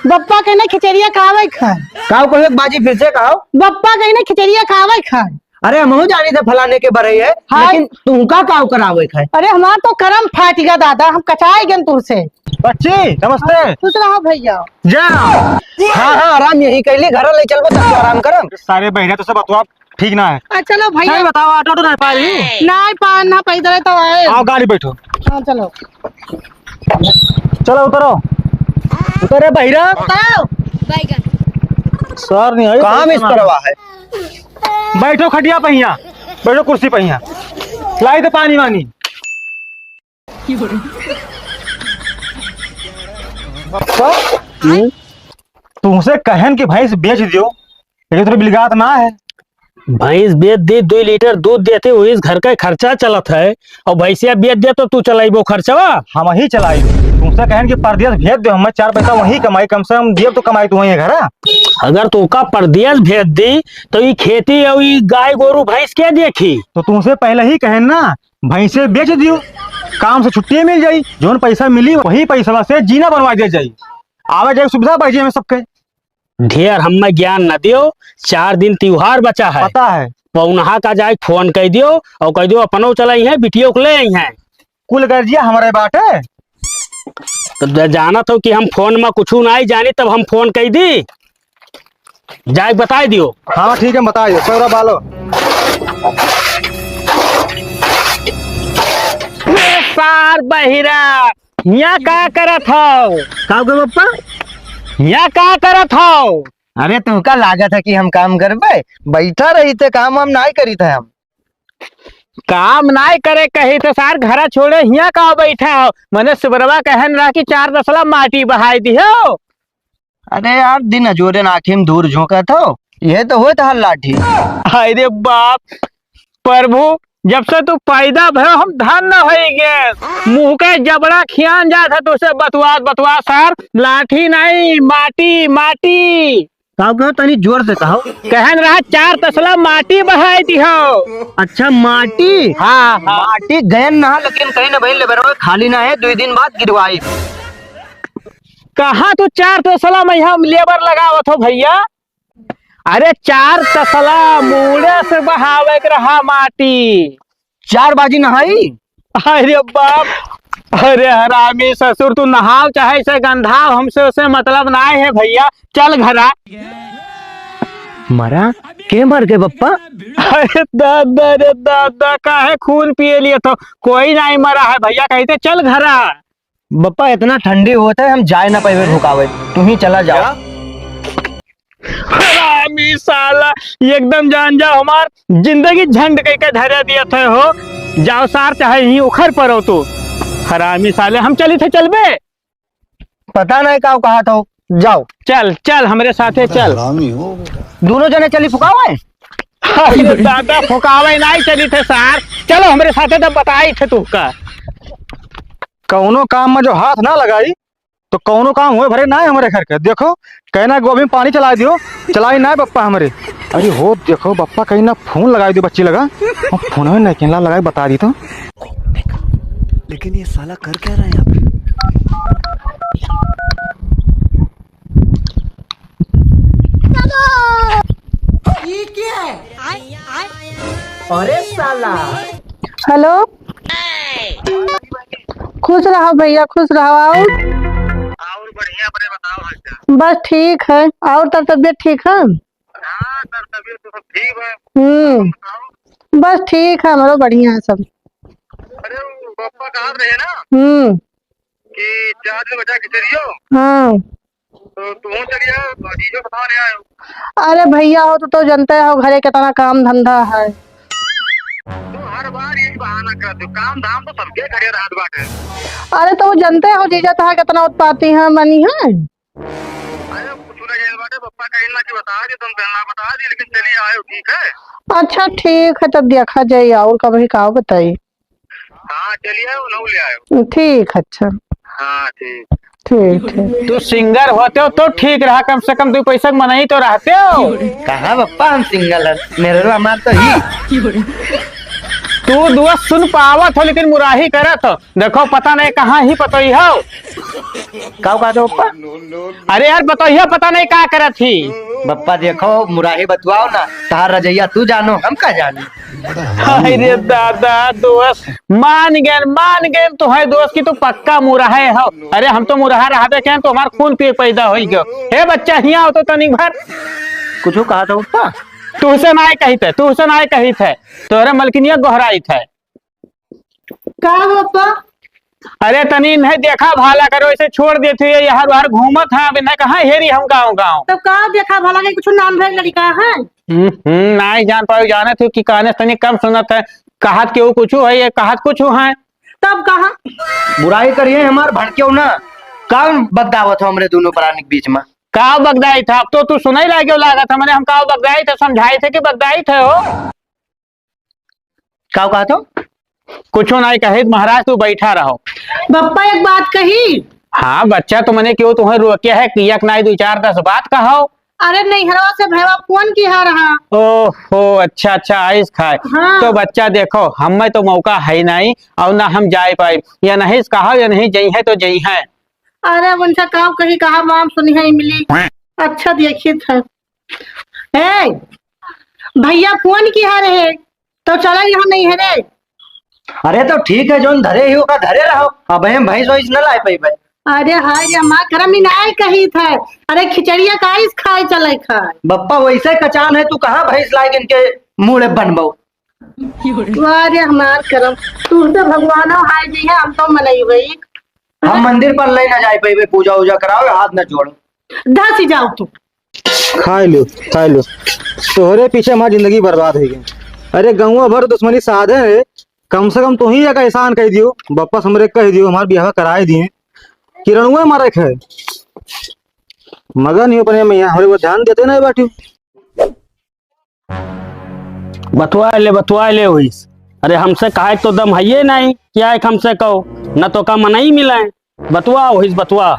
बप्पा कहना खिचड़िया खावे खाए। काव कहे बाजी फिर से कहो। बप्पा कहना खिचड़िया खावे खाए। अरे हम जानी थे फलाने के बरई है, लेकिन तू का काव करावे खाए। अरे हमारा तो करम फाट गया दादा, हम कचाए गए तुर से। बच्ची नमस्ते। खुश रहो भैया। जा हाँ हाँ आराम यही कैली, घर ले चलबो तब आराम करम। सारे बहने तो सब बतवा ठीक ना है। चलो भैया सही बताओ, ऑटो तो नहीं पा रही। नहीं पा ना पैदल तो आए। आओ गाड़ी बैठो। हाँ चलो चलो उतरो। उतरे बहिरा। सर नहीं है काम इस तरह है। बैठो खटिया पहिया, बैठो कुर्सी पहिया। लाई तो पानी वानी। तुमसे कहन कि भैंस बेच दियो, लेकिन तेरे बिलगात ना है। भैंस बेच दी, 2 लीटर दूध देते वही घर का खर्चा चलत है, और भैंसिया बेच दे तो तू चलाइबो खर्चवा। हम ही चलाई। तुमसे कहन कि परदेश भेज दो, हम 4 पैसा वही कमाई, कम से कम देव तो कमाई तू वही घर। अगर तू का परदेश भेज दी तो ये खेती और ये गाय गोरू भैंस क्या देखी। तो तुमसे पहले ही कहन ना, भैंसे बेच दियो, काम से छुट्टी मिल जाई, जोन पैसा मिली वही पैसा से जीना बनवा दे जाई, आवे जाए सुविधा बचे में सबके। ढेर हमें ज्ञान न दियो, 4 दिन त्योहार बचा है, पता है। पौनहा का जाए फोन कह दियो और कह दियो अपनो चलाई है, बिटियों को ले आई है। कुल गर्जिया हमारे बाटे। तो जाना तो कि हम फोन में कुछ नहीं जानी, तब हम फोन कह दी, जाए बता दियो। हाँ ठीक है बताइए। सौरा बालो सार बहिरा यहाँ का करत हो? काव के बप्पा यहाँ का करत हो? अरे तुमका लागत है कि हम काम करबे, बैठा रही थे, काम हम नहीं करी थे। हम काम नहीं करे कही तो सार घरा छोड़े यहाँ का बैठा हो? मैंने सुबरवा कहन रहा कि 4 दसला माटी बहाई दियो। अरे यार दिन जोरे आँखी में दूर झोंका था, ये तो हो था लाठी। अरे बाप प्रभु, जब से तू पैदा भयो हम धन न हो गए, मुंह के जबड़ा खियान जात है तुझसे बतवा सर, लाठी नहीं माटी माटी। कहो तनी जोर से कहो। कहन रहा 4 तसला माटी बहाई दियो। अच्छा माटी। हाँ माटी गयन ना, लेकिन कहीं ना भाई लेबर खाली ना है, 2 दिन बाद गिरवाई। कहाँ तू 4 तसला में हम लेबर लगावत हो भैया? अरे 4 तसला मुड़े से बहावे के रहा माटी। 4 बाजी नहाई। अरे बाप, अरे हरामी ससुर, तू नहाव चाहे से गंधाव, हमसे उसे मतलब ना है भैया, चल घरा। मरा के मर के बप्पा? अरे दादा रे दादा, काहे खून पिए लिए तो? कोई नहीं मरा है भैया, कहते चल घरा। बप्पा इतना ठंडी होता है, हम जाए ना पाए रुकावे, तुम ही चला जाओ। हरामी साला, एकदम जान जाओ, हमार जिंदगी झंड कह के धरे दिया थे हो। जाओ सार चाहे ही उखर पड़ो तू। हरामी साले, हम चली थे चलबे? पता नहीं का कहा था, जाओ। चल चल हमरे साथे चल। दोनों जने चली फुकावे। अरे दादा फुकावे नहीं चली थे सार, चलो हमरे साथे, तब बताई थे तू का। कौनो काम में जो हाथ ना लगाई तो कौनो काम हुए भरे ना है हमारे घर के। देखो कहना गोभी में पानी चला दियो, चलाई ना है बप्पा हमारे। अरे हो देखो बप्पा कहीं ना फोन लगाई दियो, बच्ची लगा फोन में नहीं केला लगाई, बता दी तो। लेकिन ये साला कर क्या रहा है यहाँ पे? ये क्या है? अरे साला। हेलो, खुश रहो भैया, खुश रहो। और बढ़िया, अपने बताओ हालचाल। बस ठीक है। और तब तबीयत ठीक है? हाँ सर, तबीयत तो सब ठीक है। बस ठीक है, हमारा बढ़िया है सब। अरे पापा कहा रहे ना कि 4 बजा खिचड़ियो, हाँ तो तुम चलिए जीजो बता रहे आयो। अरे भैया हो तो जानते हो घरे कितना काम धंधा है। तो हर बार यही बहाना करते हो, काम धाम तो सबके घरे रात बाटे। अरे तो जानते हो जीजा था कितना उत्पाती है मनी है। अरे कुछ ना ये बाटे, पापा कहीं ना कि बता दी, तुम कहना बता दी, लेकिन चलिए आयो, ठीक है? अच्छा ठीक है, तब देखा जाए और कभी का बताइए। हाँ चलिए आयो, नौ ले आयो। ठीक है। अच्छा हाँ ठीक ठीक है। तू सिंगर होते हो तो ठीक रहा, कम से कम 2 पैसा मनाई तो रहते हो। कहा बप्पा हम सिंगल है, मेरे हमार तो ही। तू दोस्त सुन पावत हो लेकिन मुराही करत हो। देखो पता नहीं कहाँ ही पतोई हो। का तो बप्पा? अरे यार बतोइया पता नहीं का करत थी। बप्पा देखो मुराही बतवाओ ना, तार रजैया तू जानो हम का जानी। अरे दादा दोस्त मान गए तो है दोस्त की तू पक्का मुराहे हो। अरे हम तो मुराहा रहते क्या तो हमार खून पे पैदा हो गयो। हे बच्चा हिया हो तो तनिक भर कुछ कहा था बप्पा? तुहसे ना कही थे तोरे मलकिनिया गोहराई थे। का पप्पा? अरे तनी नहीं देखा भाला करो इसे छोड़ देते यार बाहर घूमत है अभी नहीं कहा हेरी हम गाँव तब का देखा भला के कुछ नाम है लड़का है? नहीं जान पाओ जाने थे कि कहने तनी कम सुनत है। कहत के वो कुछ है ये कहत कुछ है। तब कहा बुराई करिए हमार भड़क्यो ना, कौन बगदावत हो हमरे दोनों प्राणी के बीच में? का बगदाई था? अब तो तू सुनाई लगे लागत हमने हम का बगदाई थे समझाए थे कि बगदाई थे हो। का कहा तो? कुछ नहीं कही महाराज तू बैठा रहो। बप्पा एक बात कही। हाँ बच्चा तो मैंने क्यों तुम्हें रोके है कि एक नहीं 2 4 10 बात कहो। अरे नहीं हरवा से भैया फोन किया रहा। ओहो अच्छा आइस खाए। हाँ। तो बच्चा देखो हमें तो मौका है नहीं और ना हम जाए पाए या नहीं कहा या नहीं जई है तो जई है। अरे उनसे काम कही कहा माम सुनी है मिली। अच्छा देखिए था ए भैया फोन किया रहे तो चला यहाँ नहीं है रे। अरे तो ठीक है जोन धरे ही होगा धरे रहो, अब हम भैंस वैस न लाए पाई। अरे हाय या माँ करम ही नाय कही था। अरे खिचड़िया काइस खाए चले खाए। बप्पा वैसे कचान है तू कहाँ भैंस लाए इनके मुँह बनबो। अरे हमार करम तू तो भगवान हाय जी है हम तो मनई गई। हम मंदिर पर ले ना जाए पाई, पूजा उजा कराओ हाथ न जोड़ो। धस जाओ तू। खा लो तोहरे पीछे हमारी जिंदगी बर्बाद हो गई। अरे गौवा भर दुश्मनी साधे है, कम से कम तू ही एक एहसान कह दियो, बप्पा हमरे कह दियो हमारे ब्याह कराए दिए। किरणुए मारे है मगन ही अपने मैया हमारे वो ध्यान देते नहीं बाटी। बतवा ले हुई। अरे हमसे कहा तो दम है ये नहीं क्या है हमसे कहो न तो का मना ही मिला है। बतवा हुई बतवा।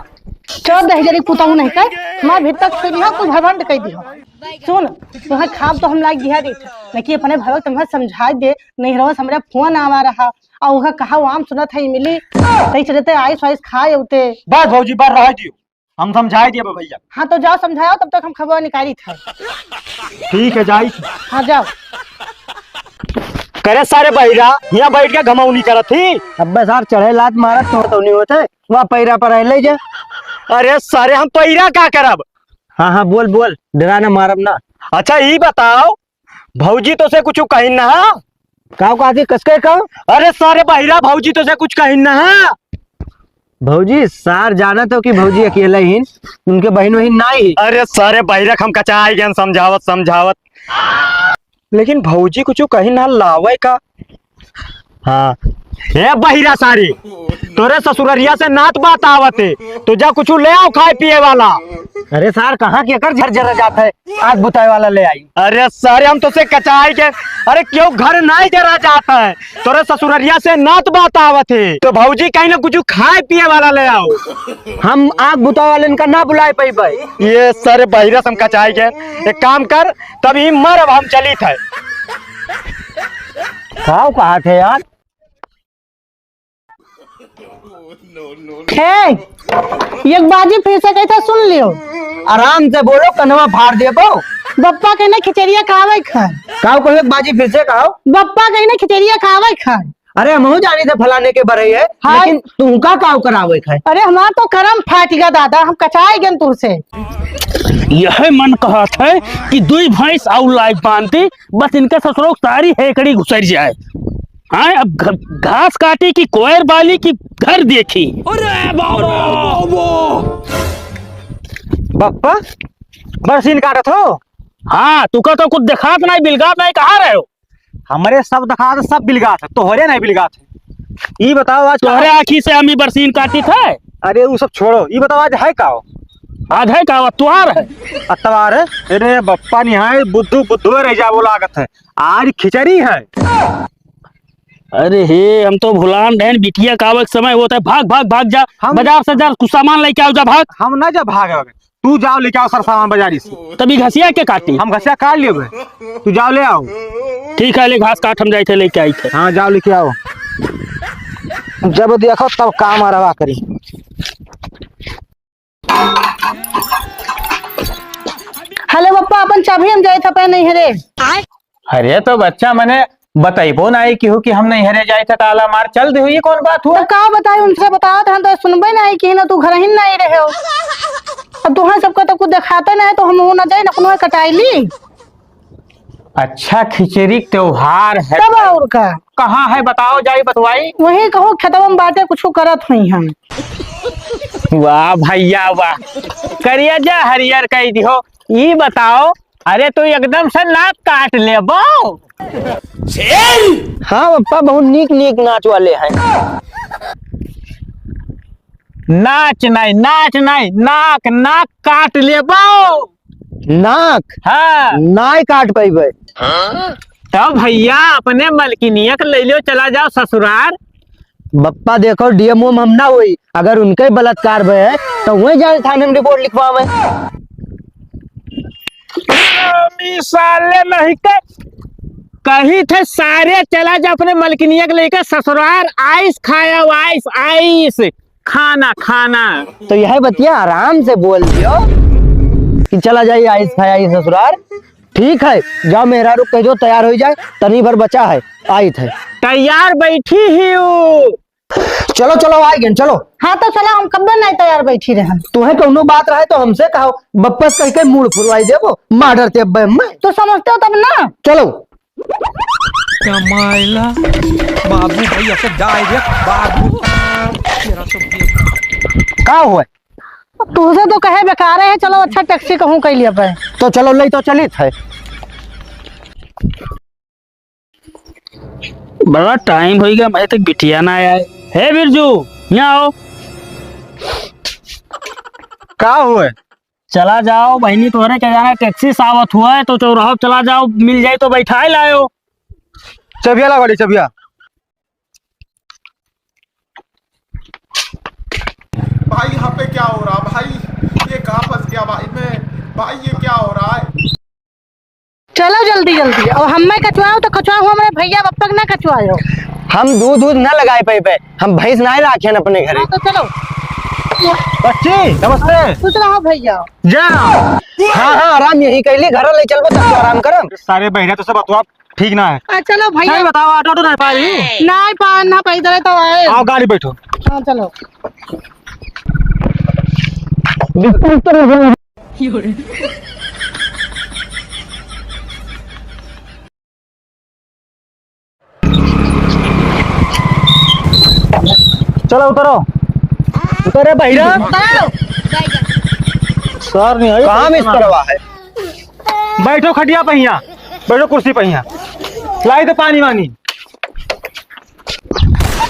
चल दे जरी पुताऊ नहीं कर मां भीतर से दिया कुछ भरवंड कह दियो। सुन तुहर खाब तो हम लाग दिया दे लेकिन अपने भरव तुम्हें समझा दे नहीं रहो हमरा फोन आवा रहा और वह कहा आम सुनत है मिली तई चलते आइस वाइस खाए उते। बस भौजी बार रह दियो, हम समझाए दिए भैया। हाँ तो जाओ समझाओ तब तक हम खबर निकाली था। ठीक है जाई। हाँ जाओ। करे सारे बहिरा यहाँ बैठ के घमाउनी करत थी। अब सार चढ़े लात मारत तो नहीं होते वहाँ पैरा पर ले जा। अरे सारे हम पैरा का करब? हाँ बोल डरा ना मारब ना। अच्छा ये बताओ भौजी तो से कुछ कही ना? का कसके कहो? अरे सारे बहिरा भौजी तो से कुछ कही ना? भौजी सार जाना तो कि भौजी अकेला ही उनके बहन वही ना ही। अरे सारे बहिरा हम कचाई गए समझावत लेकिन भौजी कुछ कही ना लावे का। हाँ हे बहिरा सारी तोरे ससुररिया से नात बात आवते तो जा कुछ ले आओ खाए पिए वाला। अरे सार कहाँ के कर झरझर जाता है आग बुताए वाला ले आई। अरे सारे हम तो से कचाई के अरे क्यों घर नहीं जरा जाता है तोरे ससुररिया से नात बात आवते तो भौजी कहीं ना कुछ खाए पिए वाला ले आओ। हम आग बुताए वाले इनका ना बुलाए पाई भाई। ये सारे बहिरा हम कचाई के एक काम कर तभी मर अब हम चली थे। कहा थे यार? एक बाजी फिर से कहता सुन लियो। आराम से बोलो कनवा फाड़ दे को। बप्पा कहना खिचड़िया खावे खाए। काओ को एक बाजी फिर से कहो। बप्पा कहना खिचड़िया खावे खाए। अरे हम जानी थे फलाने के बरई है लेकिन तू का काव करावे खाए। अरे हमारा तो करम फाट गया दादा हम कचाए गए तुर से। यह मन कहा था कि 2 भैंस आउ लाइक बांधती बस इनके ससुरों सारी हेकड़ी घुसर जाए। हाँ अब घास काटी की कोयर बाली की घर देखी। बप्पा बरसीन काटत हो? हाँ तू का तो कुछ दिखात नहीं बिलगात नहीं कहा रहे हो? हमारे सब दिखात सब बिलगात है तोहरे नहीं बिलगात है। ये बताओ आज तोहरे आखी से हमी बरसीन काटी थे। अरे वो सब छोड़ो ये बताओ आज है का? आज है का तुहार है अतवार है। अरे बप्पा निहाय बुद्धू रह जा बोला आगत है आज खिचड़ी है। अरे हे हम तो भुलान बहन बिटिया कावक समय होता है भाग जा बाजार से जा कुछ सामान लेके आओ जा भाग। हम ना जब भाग तू जाओ लेके आओ सर सामान बाजारी से। तभी घसिया के काटी हम घसिया काट लियो तू जाओ ले आओ। ठीक है, ले घास काट हम जाए थे लेके आई थे। हाँ जाओ लेके आओ, जब देखो तब काम आरवा करी। हेलो पप्पा, अपन चाबी हम जाए था पे नहीं हरे। अरे तो बच्चा मैंने बताइबो ना कि हो कि हम नहीं हरे जाए थे ताला मार चल दे, ये कौन बात हुआ? तो का बताए, उनसे बताओ था तो सुनबे नहीं कि ना तू घर ही नहीं रहे हो। अब तुहा सबका तो कुछ दिखाते नहीं तो हम हो ना जाए ना कोनो कटाई ली। अच्छा खिचड़ी त्योहार है, तब और का कहाँ है बताओ, जाई बतवाई। वही कहो खेतवा में बाटे कुछ करत हुई हम। वाह भैया वाह, करिया जा हरियर कह दिहो। ये बताओ, अरे तू एकदम से नाक काट ले बो। हाँ पप्पा, बहुत नीक नीक नाच वाले हैं। नाच नहीं नाक नाक काट ले बो। नाक हाँ नाई काट पैबे। तो भैया अपने मलकिनिया के ले लो, चला जाओ ससुराल। बप्पा देखो डीएमओ में हम ना हुई, अगर उनके बलात्कार भय है तो वही जाए थाने में रिपोर्ट लिखवावे। साले नहीं के कही थे सारे, चला जा अपने मलकिनिया के लेकर ससुराल। आइस खाया आइस आइस खाना खाना। तो यह बतिया आराम से बोल दियो कि चला जाइए आइस खाया आइस ससुराल। ठीक है, जाओ मेहरा रुक कह जो तैयार हो जाए, तनी भर बचा है आई थे। तैयार बैठी ही हूँ। चलो चलो आ गए चलो। हाँ तो चला, हम कब नहीं तैयार बैठी रहे। तुम्हें कौनो बात रहे तो हमसे कहो, बप्पस कह के मूड फुलवाई देवो, माडर ते मैं। तो समझते हो तब ना। चलो कमाइला बाबू भाई ऐसे डायरेक्ट बाबू तेरा तो का हुआ? तुझे तो कहे बेकार है, चलो अच्छा टैक्सी कहूँ कह लिया पे। तो चलो ले तो चलित है। बड़ा टाइम हो गया, मैं तक बिटिया ना आया है। बिरजू यहाँ आओ। का हुए? चला जाओ, बहनी तोहरे क्या जाना, टैक्सी सावत हुआ है तो चौराहा चला जाओ, मिल जाए तो बैठा ही लाओ। चबिया ला बड़ी चबिया। भाई यहाँ पे क्या हो रहा भाई, ये कहाँ फंस गया भाई मैं, भाई ये क्या हो रहा है? चलो जल्दी जल्दी, अब हम मैं कचवाओ तो कचवाओ, हमारे भैया अब तक ना कचवाओ। हम दूध दूध न लगाए पे, हम भैंस ना राखे अपने घरे। हाँ तो चलो। बच्ची नमस्ते। खुश रहो भैया। जा। हाँ हाँ आराम यही कैली, घर ले चलबो तब आराम करम। सारे बहरा तो सब बतवा ठीक ना है। चलो भैया। नहीं बताओ, ऑटो तो नहीं पा रही। नहीं पाना पैदल तो आए। आओ गाड़ी बैठो। हाँ चलो। चलो उतरो। उतरे बहिरा। सर नहीं है कहाँ मिस करवा है? बैठो खटिया पहिया, बैठो कुर्सी पहिया, लाई तो पानी वानी।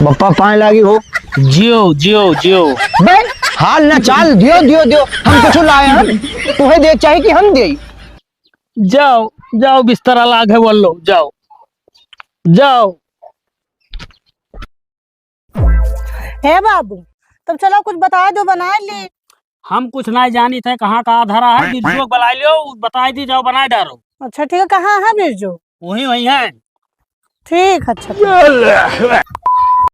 बप्पा पानी लागी हो। जियो जियो जियो। बे हाल ना चाल दियो दियो दियो, हम कुछ लाए हैं, तुम्हें देख चाहिए कि हम दे। जाओ जाओ, बिस्तर अलग है, बोल लो जाओ जाओ। हे बाबू, तुम चलो कुछ बता दो, बना ले। हम कुछ नहीं जानी थे, कहाँ कहाँ धरा है, बिरजू बना लियो, बता दी जाओ, बना डालो। अच्छा ठीक है, कहाँ है बिरजू? वही वही है। ठीक, अच्छा।